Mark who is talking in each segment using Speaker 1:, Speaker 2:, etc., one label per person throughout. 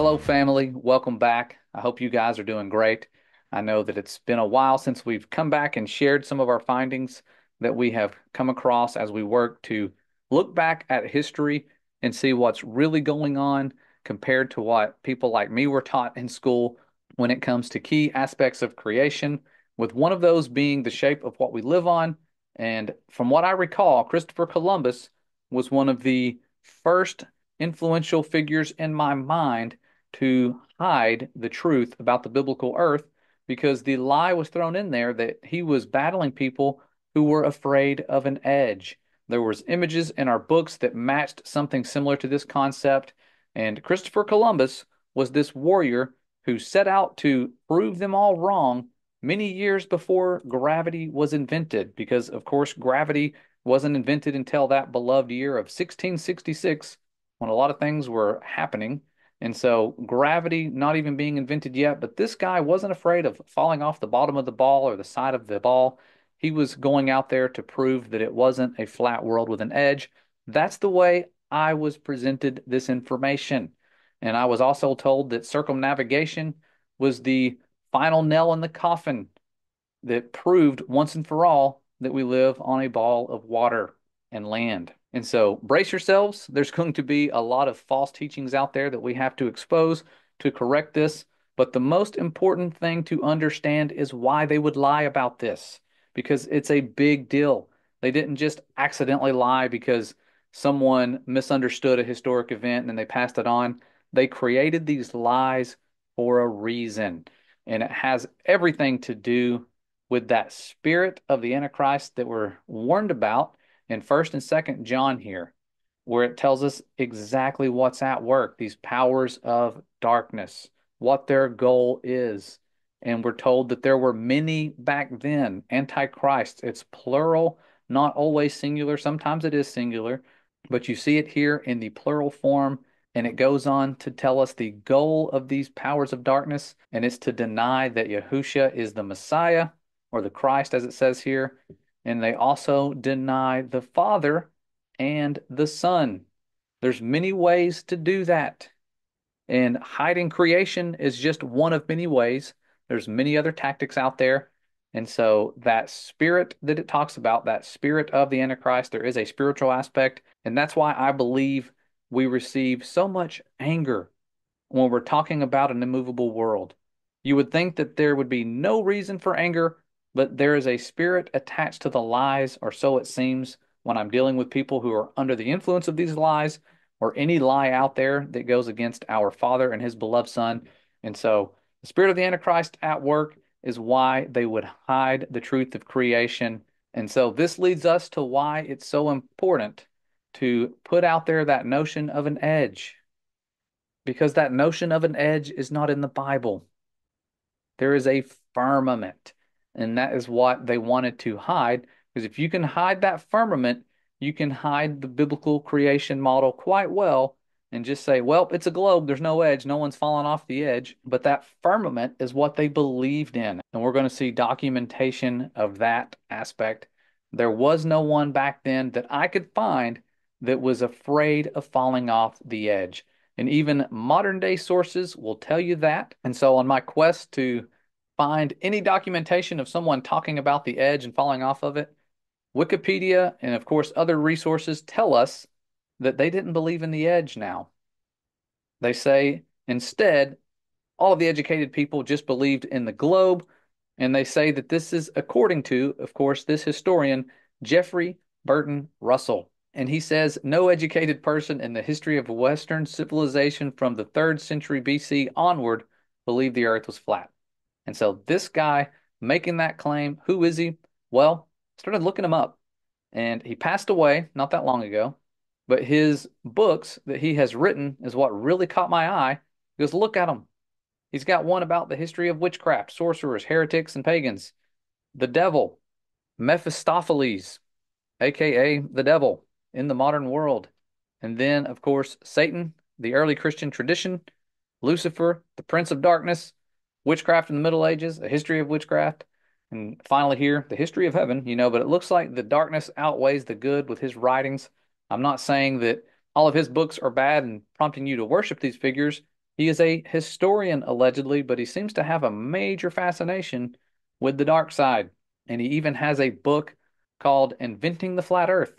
Speaker 1: Hello, family. Welcome back. I hope you guys are doing great. I know that it's been a while since we've come back and shared some of our findings that we have come across as we work to look back at history and see what's really going on compared to what people like me were taught in school when it comes to key aspects of creation, with one of those being the shape of what we live on. And from what I recall, Christopher Columbus was one of the first influential figures in my mind to hide the truth about the biblical earth, because the lie was thrown in there that he was battling people who were afraid of an edge. There was images in our books that matched something similar to this concept, and Christopher Columbus was this warrior who set out to prove them all wrong many years before gravity was invented, because of course gravity wasn't invented until that beloved year of 1666 when a lot of things were happening. And so gravity not even being invented yet, but this guy wasn't afraid of falling off the bottom of the ball or the side of the ball. He was going out there to prove that it wasn't a flat world with an edge. That's the way I was presented this information. And I was also told that circumnavigation was the final nail in the coffin that proved once and for all that we live on a ball of water and land. And so brace yourselves. There's going to be a lot of false teachings out there that we have to expose to correct this. But the most important thing to understand is why they would lie about this, because it's a big deal. They didn't just accidentally lie because someone misunderstood a historic event and then they passed it on. They created these lies for a reason. And it has everything to do with that spirit of the Antichrist that we're warned about in 1st and 2nd John here, where it tells us exactly what's at work, these powers of darkness, what their goal is. And we're told that there were many back then, antichrists. It's plural, not always singular. Sometimes it is singular, but you see it here in the plural form. And it goes on to tell us the goal of these powers of darkness, and it's to deny that Yahusha is the Messiah or the Christ, as it says here. And they also deny the Father and the Son. There's many ways to do that. And hiding creation is just one of many ways. There's many other tactics out there. And so that spirit that it talks about, that spirit of the Antichrist, there is a spiritual aspect. And that's why I believe we receive so much anger when we're talking about an immovable world. You would think that there would be no reason for anger, but there is a spirit attached to the lies, or so it seems, when I'm dealing with people who are under the influence of these lies, or any lie out there that goes against our Father and His beloved Son. And so the spirit of the Antichrist at work is why they would hide the truth of creation. And so this leads us to why it's so important to put out there that notion of an edge, because that notion of an edge is not in the Bible. There is a firmament, and that is what they wanted to hide. Because if you can hide that firmament, you can hide the biblical creation model quite well and just say, well, it's a globe, there's no edge, no one's fallen off the edge. But that firmament is what they believed in. And we're going to see documentation of that aspect. There was no one back then that I could find that was afraid of falling off the edge. And even modern day sources will tell you that. And so, on my quest to find any documentation of someone talking about the edge and falling off of it, Wikipedia and, of course, other resources tell us that they didn't believe in the edge now. They say instead, all of the educated people just believed in the globe. And they say that this is according to, of course, this historian, Jeffrey Burton Russell. And he says no educated person in the history of Western civilization from the 3rd century BC onward believed the earth was flat. And so this guy making that claim, who is he? Well, I started looking him up, and he passed away not that long ago. But his books that he has written is what really caught my eye, because look at him. He's got one about the history of witchcraft, sorcerers, heretics, and pagans, the devil, Mephistopheles, aka the devil in the modern world. And then, of course, Satan, the early Christian tradition, Lucifer, the prince of darkness, witchcraft in the Middle Ages, a history of witchcraft, and finally here, the history of heaven, but it looks like the darkness outweighs the good with his writings. I'm not saying that all of his books are bad and prompting you to worship these figures. He is a historian, allegedly, but he seems to have a major fascination with the dark side. And he even has a book called Inventing the Flat Earth.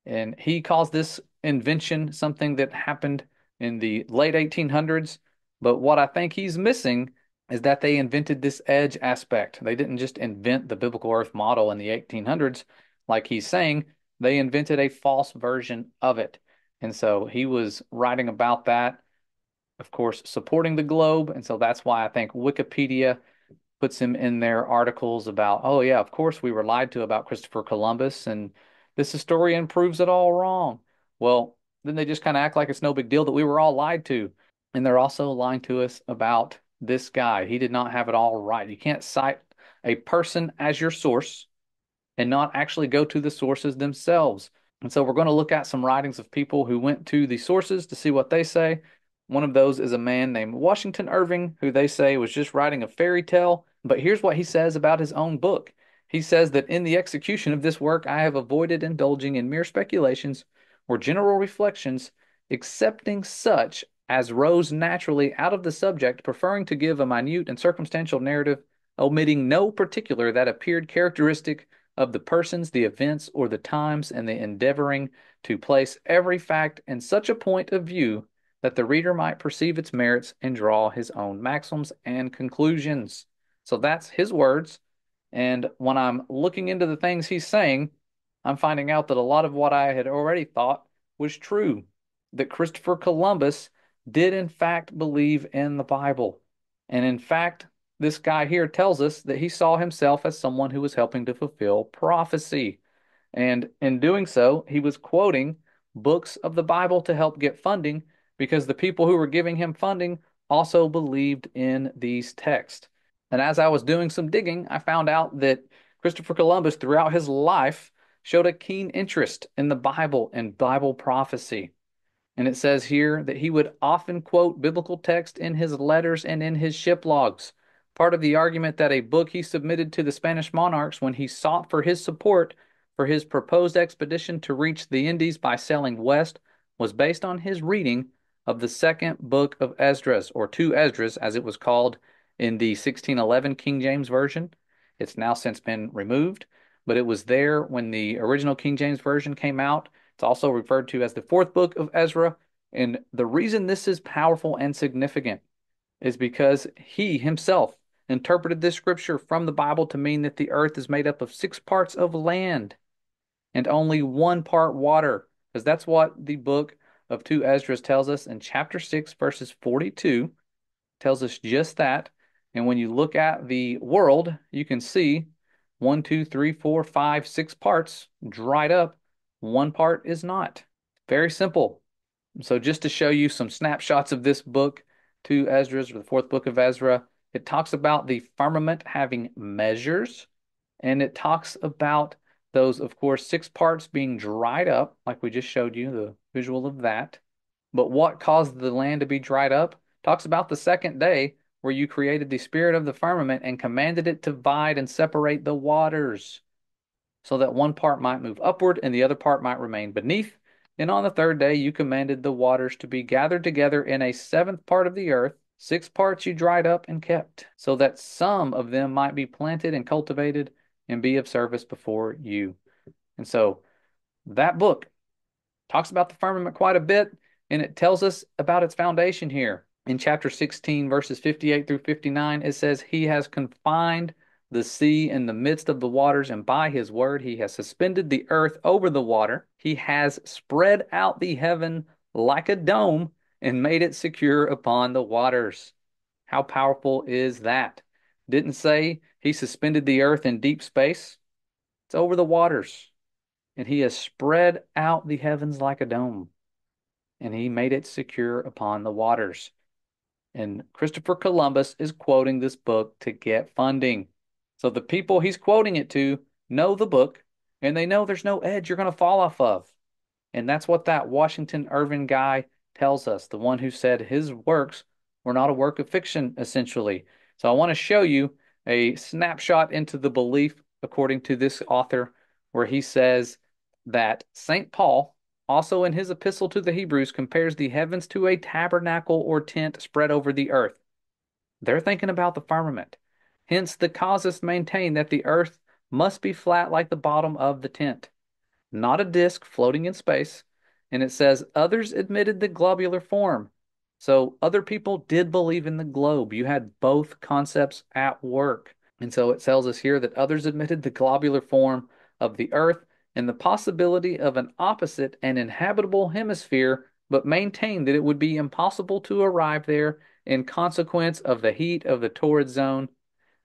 Speaker 1: And he calls this invention something that happened in the late 1800s. But what I think he's missing is that they invented this edge aspect. They didn't just invent the biblical Earth model in the 1800s, like he's saying, they invented a false version of it. And so he was writing about that, of course, supporting the globe. And so that's why I think Wikipedia puts him in their articles about, oh, yeah, of course we were lied to about Christopher Columbus, and this historian proves it all wrong. Well, then they just kind of act like it's no big deal that we were all lied to. And they're also lying to us about this guy. He did not have it all right. You can't cite a person as your source and not actually go to the sources themselves. And so we're going to look at some writings of people who went to the sources to see what they say. One of those is a man named Washington Irving, who they say was just writing a fairy tale. But here's what he says about his own book. He says that in the execution of this work, I have avoided indulging in mere speculations or general reflections, excepting such as rose naturally out of the subject, preferring to give a minute and circumstantial narrative, omitting no particular that appeared characteristic of the persons, the events, or the times, and the endeavoring to place every fact in such a point of view that the reader might perceive its merits and draw his own maxims and conclusions. So that's his words. And when I'm looking into the things he's saying, I'm finding out that a lot of what I had already thought was true. That Christopher Columbus did, in fact, believe in the Bible. And in fact, this guy here tells us that he saw himself as someone who was helping to fulfill prophecy. And in doing so, he was quoting books of the Bible to help get funding because the people who were giving him funding also believed in these texts. And as I was doing some digging, I found out that Christopher Columbus, throughout his life, showed a keen interest in the Bible and Bible prophecy. And it says here that he would often quote biblical text in his letters and in his ship logs. Part of the argument that a book he submitted to the Spanish monarchs when he sought for his support for his proposed expedition to reach the Indies by sailing west was based on his reading of the second book of Esdras, or two Esdras as it was called in the 1611 King James Version. It's now since been removed, but it was there when the original King James Version came out. It's also referred to as the fourth book of Ezra. And the reason this is powerful and significant is because he himself interpreted this scripture from the Bible to mean that the earth is made up of 6 parts of land and only 1 part water, because that's what the book of 2 Esdras tells us in chapter 6, verses 42, tells us just that. And when you look at the world, you can see 1, 2, 3, 4, 5, 6 parts dried up. 1 part is not. Very simple. So just to show you some snapshots of this book, 2 Esdras, or the fourth book of Ezra, it talks about the firmament having measures, and it talks about those, of course, 6 parts being dried up, like we just showed you, the visual of that. But what caused the land to be dried up? Talks about the second day where you created the spirit of the firmament and commanded it to divide and separate the waters, so that 1 part might move upward and the other part might remain beneath. And on the third day you commanded the waters to be gathered together in a seventh part of the earth. 6 parts you dried up and kept, so that some of them might be planted and cultivated and be of service before you. And so that book talks about the firmament quite a bit, and it tells us about its foundation here. In chapter 16, verses 58 through 59, it says, He has confined the sea in the midst of the waters, and by his word he has suspended the earth over the water. He has spread out the heaven like a dome and made it secure upon the waters. How powerful is that? Didn't say he suspended the earth in deep space. It's over the waters. And he has spread out the heavens like a dome, and he made it secure upon the waters. And Christopher Columbus is quoting this book to get funding. So the people he's quoting it to know the book, and they know there's no edge you're going to fall off of. And that's what that Washington Irving guy tells us, the one who said his works were not a work of fiction, essentially. So I want to show you a snapshot into the belief, according to this author, where he says that St. Paul also in his epistle to the Hebrews, compares the heavens to a tabernacle or tent spread over the earth. They're thinking about the firmament. Hence, the casuists maintain that the earth must be flat like the bottom of the tent, not a disk floating in space. And it says others admitted the globular form. So other people did believe in the globe. You had both concepts at work. And so it tells us here that others admitted the globular form of the earth and the possibility of an opposite and inhabitable hemisphere, but maintained that it would be impossible to arrive there in consequence of the heat of the torrid zone.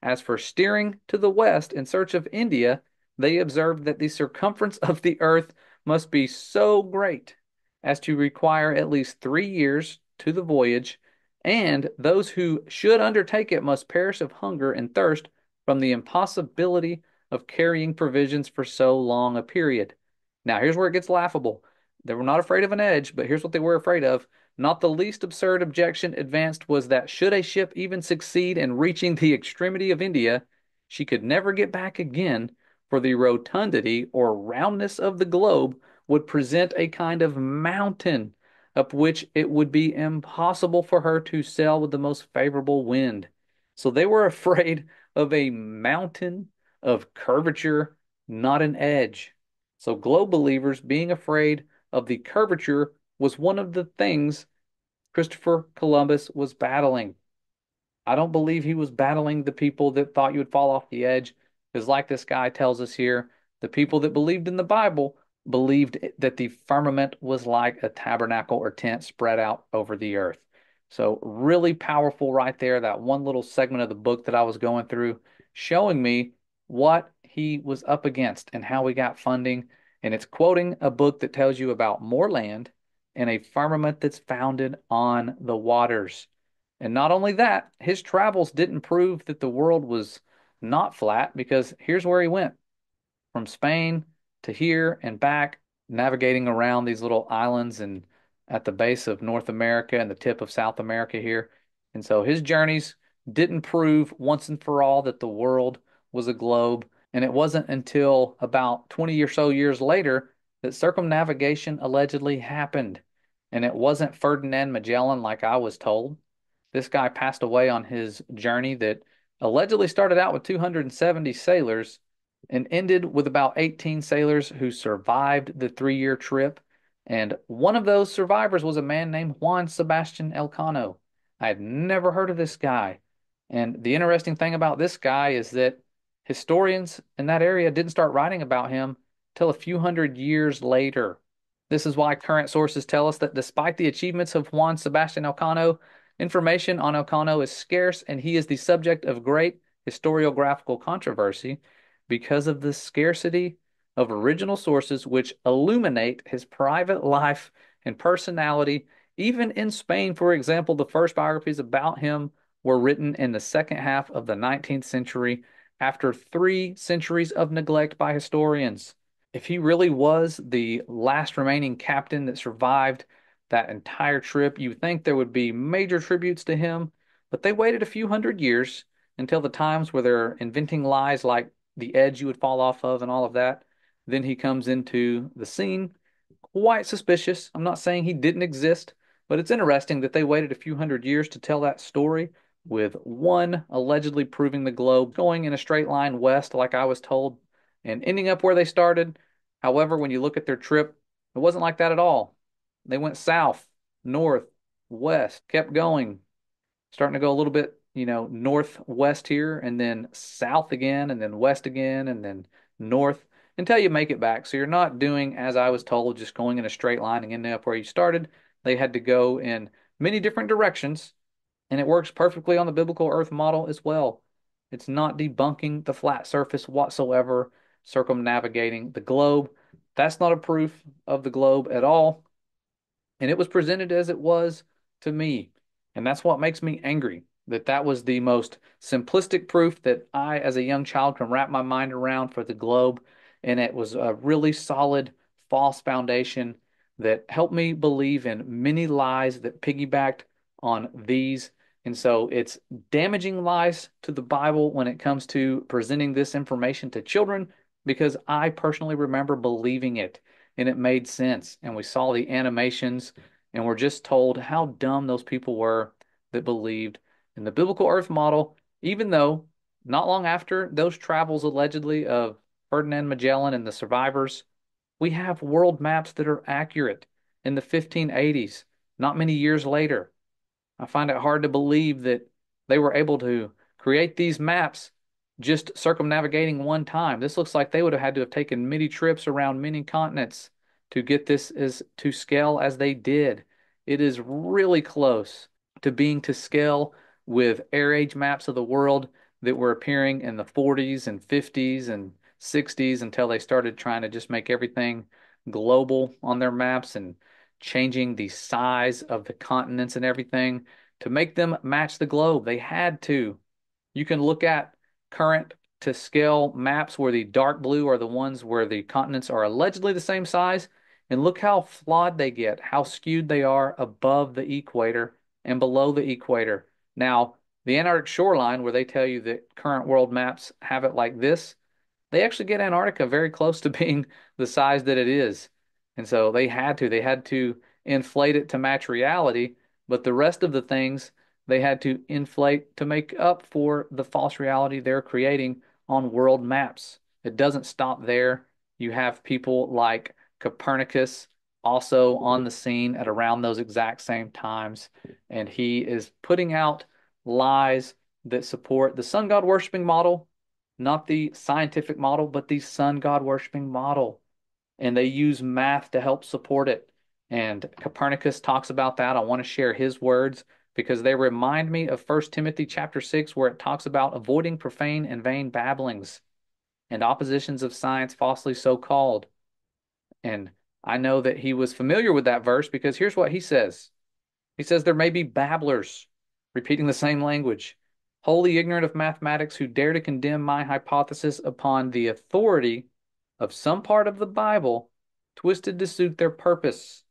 Speaker 1: As for steering to the west in search of India, they observed that the circumference of the earth must be so great as to require at least 3 years to the voyage, and those who should undertake it must perish of hunger and thirst from the impossibility of carrying provisions for so long a period. Now, here's where it gets laughable. They were not afraid of an edge, but here's what they were afraid of. Not the least absurd objection advanced was that should a ship even succeed in reaching the extremity of India, she could never get back again, for the rotundity or roundness of the globe would present a kind of mountain up which it would be impossible for her to sail with the most favorable wind. So they were afraid of a mountain of curvature, not an edge. So globe believers being afraid of the curvature was one of the things Christopher Columbus was battling. I don't believe he was battling the people that thought you would fall off the edge, because, like this guy tells us here, the people that believed in the Bible believed that the firmament was like a tabernacle or tent spread out over the earth. So, really powerful right there, that one little segment of the book that I was going through, showing me what he was up against and how we got funding. And it's quoting a book that tells you about more land and a firmament that's founded on the waters. And not only that, his travels didn't prove that the world was not flat, because here's where he went from Spain to here and back, navigating around these little islands and at the base of North America and the tip of South America here. And so his journeys didn't prove once and for all that the world was a globe. And it wasn't until about 20 or so years later that circumnavigation allegedly happened. And it wasn't Ferdinand Magellan like I was told. This guy passed away on his journey that allegedly started out with 270 sailors and ended with about 18 sailors who survived the 3 year trip. And one of those survivors was a man named Juan Sebastian Elcano. I had never heard of this guy. And the interesting thing about this guy is that historians in that area didn't start writing about him till a few hundred years later. This is why current sources tell us that despite the achievements of Juan Sebastian Elcano, information on Elcano is scarce and he is the subject of great historiographical controversy because of the scarcity of original sources which illuminate his private life and personality. Even in Spain, for example, the first biographies about him were written in the second half of the 19th century after 3 centuries of neglect by historians. If he really was the last remaining captain that survived that entire trip, you would think there would be major tributes to him, but they waited a few hundred years until the times where they're inventing lies like the edge you would fall off of and all of that. Then he comes into the scene, quite suspicious. I'm not saying he didn't exist, but it's interesting that they waited a few hundred years to tell that story, with one allegedly proving the globe going in a straight line west, like I was told, and ending up where they started. However, when you look at their trip, it wasn't like that at all. They went south, north, west, kept going, starting to go a little bit, northwest here, and then south again, and then west again, and then north until you make it back. So you're not doing, as I was told, just going in a straight line and ending up where you started. They had to go in many different directions, and it works perfectly on the biblical Earth model as well. It's not debunking the flat surface whatsoever, circumnavigating the globe. That's not a proof of the globe at all. And it was presented as it was to me. And that's what makes me angry, that that was the most simplistic proof that I, as a young child, can wrap my mind around for the globe. And it was a really solid false foundation that helped me believe in many lies that piggybacked on these. And so it's damaging lies to the Bible when it comes to presenting this information to children, because I personally remember believing it. and it made sense. And we saw the animations and we're just told how dumb those people were that believed in the biblical Earth model, even though not long after those travels allegedly of Ferdinand Magellan and the survivors, we have world maps that are accurate in the 1580s, not many years later. I find it hard to believe that they were able to create these maps just circumnavigating one time. This looks like they would have had to have taken many trips around many continents to get this as to scale as they did. It is really close to being to scale with air age maps of the world that were appearing in the 40s and 50s and 60s until they started trying to just make everything global on their maps and changing the size of the continents and everything to make them match the globe. They had to. You can look at current to scale maps where the dark blue are the ones where the continents are allegedly the same size, and look how flawed they get, how skewed they are above the equator and below the equator. Now, the Antarctic shoreline, where they tell you that current world maps have it like this, they actually get Antarctica very close to being the size that it is. And so they had to inflate it to match reality, but the rest of the things they had to inflate to make up for the false reality they're creating on world maps. It doesn't stop there. You have people like Copernicus also on the scene at around those exact same times, and he is putting out lies that support the sun god worshiping model, not the scientific model, but the sun god worshiping model. And they use math to help support it. And Copernicus talks about that. I want to share his words because they remind me of 1 Timothy chapter 6, where it talks about avoiding profane and vain babblings and oppositions of science falsely so called. And I know that he was familiar with that verse because here's what he says. He says there may be babblers repeating the same language, wholly ignorant of mathematics, who dare to condemn my hypothesis upon the authority of some part of the Bible twisted to suit their purpose.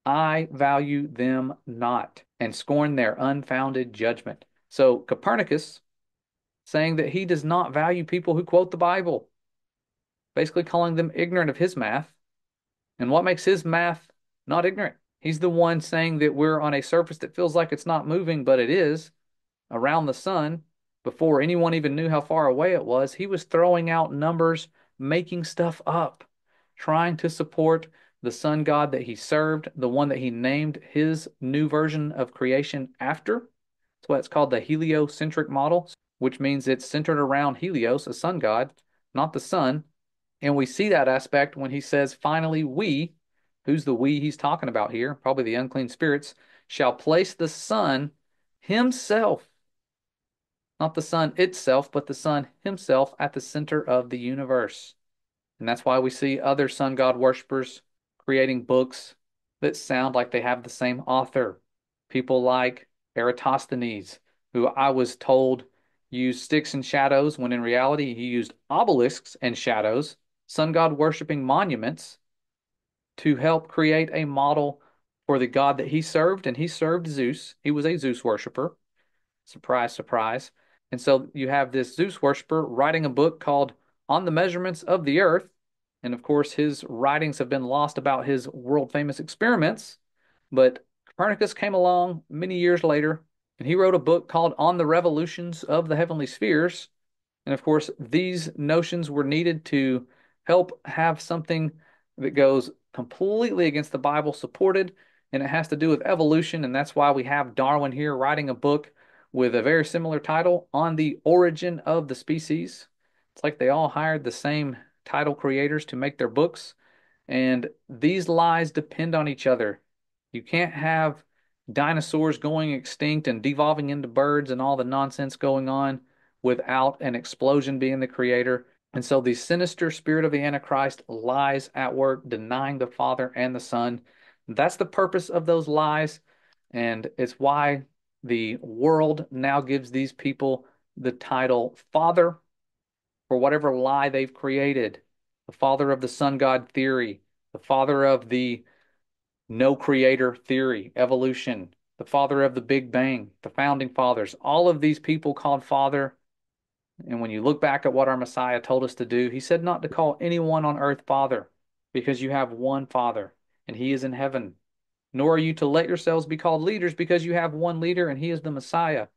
Speaker 1: I value them not and scorn their unfounded judgment. So Copernicus saying that he does not value people who quote the Bible, basically calling them ignorant of his math. And what makes his math not ignorant? He's the one saying that we're on a surface that feels like it's not moving, but it is around the sun before anyone even knew how far away it was. He was throwing out numbers, making stuff up, trying to support the sun god that he served, the one that he named his new version of creation after. That's why it's called the heliocentric model, which means it's centered around Helios, a sun god, not the sun. And we see that aspect when he says, finally, we, who's the we he's talking about here? Probably the unclean spirits, shall place the sun himself, not the sun itself, but the sun himself at the center of the universe. And that's why we see other sun god worshippers creating books that sound like they have the same author. People like Eratosthenes, who I was told used sticks and shadows when in reality he used obelisks and shadows, sun god worshiping monuments to help create a model for the god that he served. And he served Zeus. He was a Zeus worshiper. Surprise, surprise. And so you have this Zeus worshiper writing a book called On the Measurements of the Earth. And of course, his writings have been lost about his world famous experiments. But Copernicus came along many years later and he wrote a book called On the Revolutions of the Heavenly Spheres. And of course, these notions were needed to help have something that goes completely against the Bible supported, and it has to do with evolution. And that's why we have Darwin here writing a book with a very similar title, On the Origin of the Species. It's like they all hired the same title creators to make their books, and these lies depend on each other. You can't have dinosaurs going extinct and devolving into birds and all the nonsense going on without an explosion being the creator. And so the sinister spirit of the Antichrist lies at work, denying the Father and the Son. That's the purpose of those lies. And it's why the world now gives these people the title Father for whatever lie they've created. The father of the sun god theory, the father of the no creator theory, evolution, the father of the Big Bang, the founding fathers, all of these people called Father. And when you look back at what our Messiah told us to do, he said not to call anyone on earth Father. because you have one Father, and He is in heaven. Nor are you to let yourselves be called leaders because you have one leader, and He is the Messiah.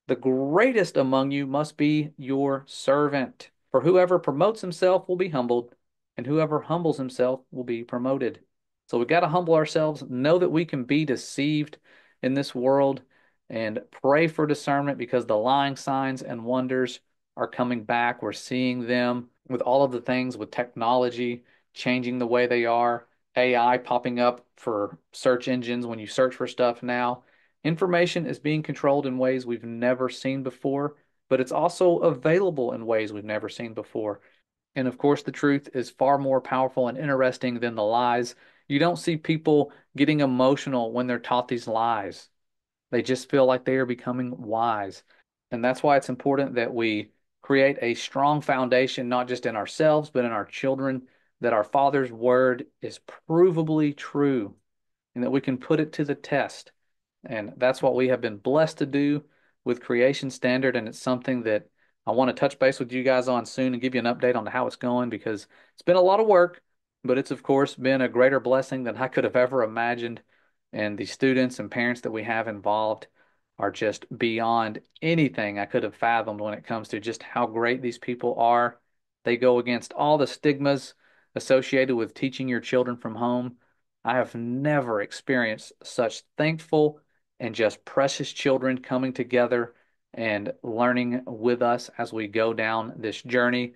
Speaker 1: The greatest among you must be your servant. For whoever promotes himself will be humbled, and whoever humbles himself will be promoted. So we got to humble ourselves, know that we can be deceived in this world, and pray for discernment because the lying signs and wonders are coming back. We're seeing them with all of the things with technology changing the way they are, AI popping up for search engines when you search for stuff now. Information is being controlled in ways we've never seen before, but it's also available in ways we've never seen before. And of course, the truth is far more powerful and interesting than the lies. You don't see people getting emotional when they're taught these lies. They just feel like they are becoming wise. And that's why it's important that we create a strong foundation, not just in ourselves, but in our children, that our Father's word is provably true and that we can put it to the test. And that's what we have been blessed to do with Creation Standard. And it's something that I want to touch base with you guys on soon and give you an update on how it's going because it's been a lot of work, but it's of course been a greater blessing than I could have ever imagined. And the students and parents that we have involved are just beyond anything I could have fathomed when it comes to just how great these people are. They go against all the stigmas associated with teaching your children from home. I have never experienced such thankful and just precious children coming together and learning with us as we go down this journey.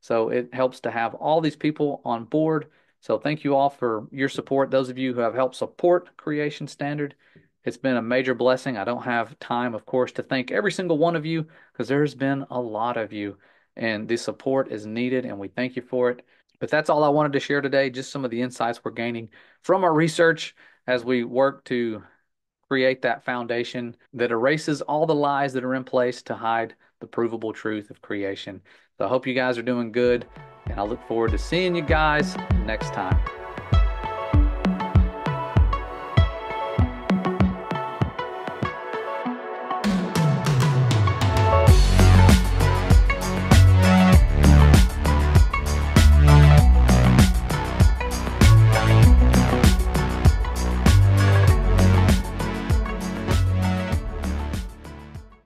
Speaker 1: So it helps to have all these people on board. So thank you all for your support. Those of you who have helped support Creation Standard, it's been a major blessing. I don't have time, of course, to thank every single one of you because there's been a lot of you, and the support is needed, and we thank you for it. But that's all I wanted to share today, just some of the insights we're gaining from our research as we work to create that foundation that erases all the lies that are in place to hide the provable truth of creation. So I hope you guys are doing good, and I look forward to seeing you guys next time.